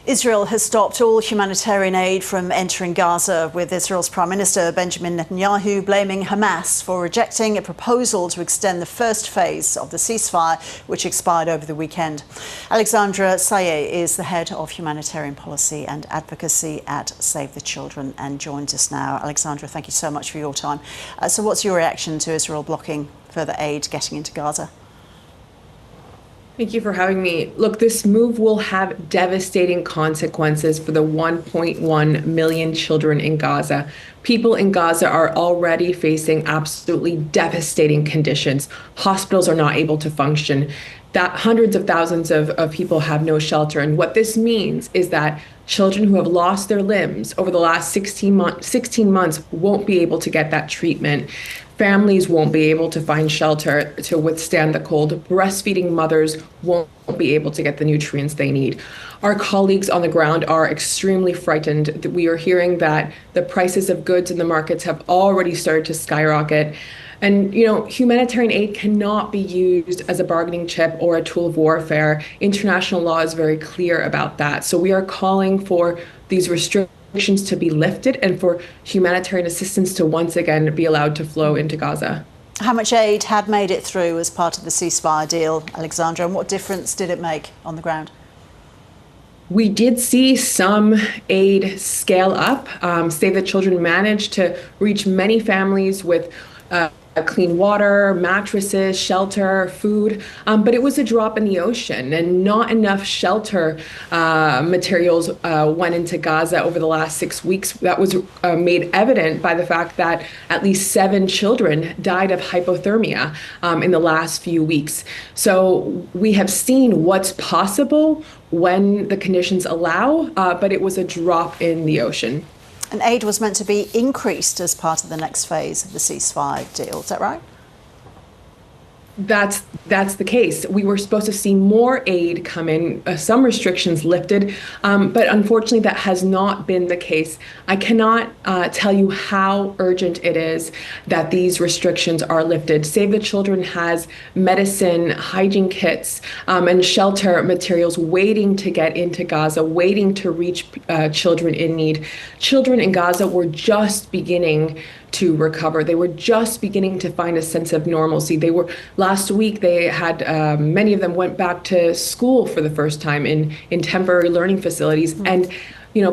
Israel has stopped all humanitarian aid from entering Gaza, with Israel's Prime Minister Benjamin Netanyahu blaming Hamas for rejecting a proposal to extend the first phase of the ceasefire, which expired over the weekend. Alexandra Saieh is the head of humanitarian policy and advocacy at Save the Children and joins us now. Alexandra, thank you so much for your time. So what's your reaction to Israel blocking further aid getting into Gaza? Thank you for having me. Look, this move will have devastating consequences for the 1.1 million children in Gaza. People in Gaza are already facing absolutely devastating conditions. Hospitals are not able to function. That hundreds of thousands of people have no shelter. And what this means is that children who have lost their limbs over the last 16 months won't be able to get that treatment. Families won't be able to find shelter to withstand the cold. Breastfeeding mothers won't be able to get the nutrients they need. Our colleagues on the ground are extremely frightened. We are hearing that the prices of goods in the markets have already started to skyrocket. And, humanitarian aid cannot be used as a bargaining chip or a tool of warfare. International law is very clear about that. So we are calling for these restrictions to be lifted and for humanitarian assistance to once again be allowed to flow into Gaza. How much aid had made it through as part of the ceasefire deal, Alexandra, and what difference did it make on the ground? We did see some aid scale up. Save the Children managed to reach many families with clean water, mattresses, shelter, food, but it was a drop in the ocean, and not enough shelter materials went into Gaza over the last 6 weeks. That was made evident by the fact that at least 7 children died of hypothermia in the last few weeks. So we have seen what's possible when the conditions allow, but it was a drop in the ocean. And aid was meant to be increased as part of the next phase of the ceasefire deal. Is that right? That's the case. We were supposed to see more aid come in, some restrictions lifted, but unfortunately that has not been the case. I cannot tell you how urgent it is that these restrictions are lifted. Save the Children has medicine, hygiene kits, and shelter materials waiting to get into Gaza, waiting to reach children in need. Children in Gaza were just beginning to recover. They were just beginning to find a sense of normalcy. Last week, they had, many of them went back to school for the first time in temporary learning facilities. And,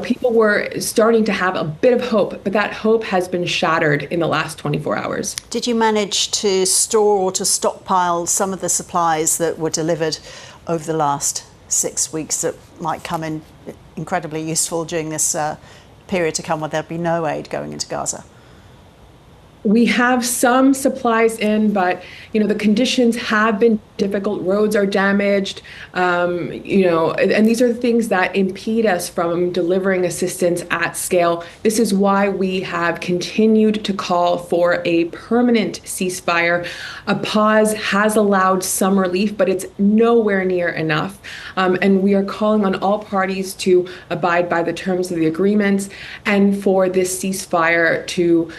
people were starting to have a bit of hope, but that hope has been shattered in the last 24 hours. Did you manage to store or to stockpile some of the supplies that were delivered over the last 6 weeks that might come in incredibly useful during this period to come where there'll be no aid going into Gaza? We have some supplies in, but, the conditions have been difficult. Roads are damaged, and these are things that impede us from delivering assistance at scale. This is why we have continued to call for a permanent ceasefire. A pause has allowed some relief, but it's nowhere near enough. And we are calling on all parties to abide by the terms of the agreements and for this ceasefire to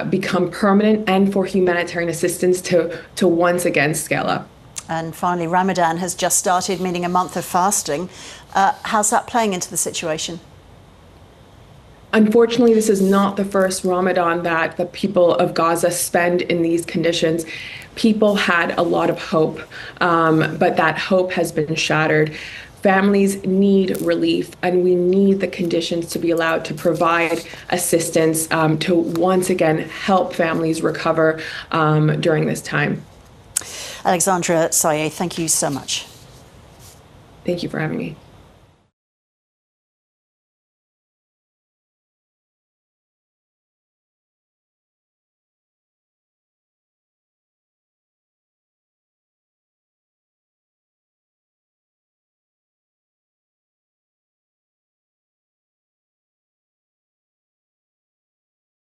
become permanent and for humanitarian assistance to once again scale up. And finally, Ramadan has just started, meaning a month of fasting. How's that playing into the situation? Unfortunately, this is not the first Ramadan that the people of Gaza spend in these conditions. People had a lot of hope, but that hope has been shattered. Families need relief, and we need the conditions to be allowed to provide assistance to once again help families recover during this time. Alexandra Saieh, thank you so much. Thank you for having me.